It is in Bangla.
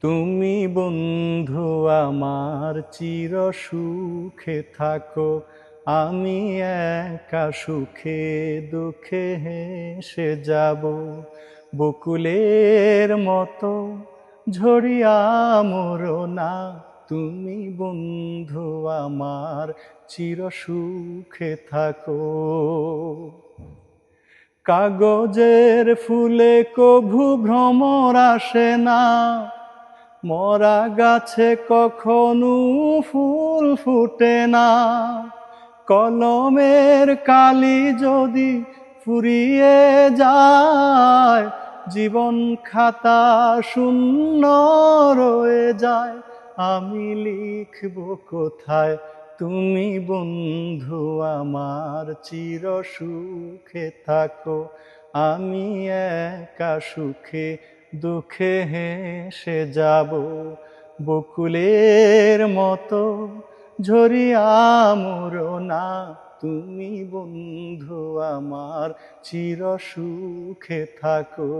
তুমি বন্ধু আমার চির সুখে থাকো, আমি একা সুখে দুঃখে হেসে যাব। বকুলের মতো ঝরিয়া মরো না, তুমি বন্ধু আমার চির সুখে থাকো। কাগজের ফুলে কভু ভ্রমর আসে না, মরা গাছে কখনো ফুল ফুটে না। কলমের কালি যদি ফুরিয়ে যায়, জীবন খাতা শূন্য রয়ে যায়। আমি লিখব কোথায়, তুমি বন্ধু আমার চির সুখে থাকো, আমি একা সুখে দুঃখে হেসে যাব। বকুলের মতো ঝরিয়া মরো না, তুমি বন্ধু আমার চির সুখে থাকো।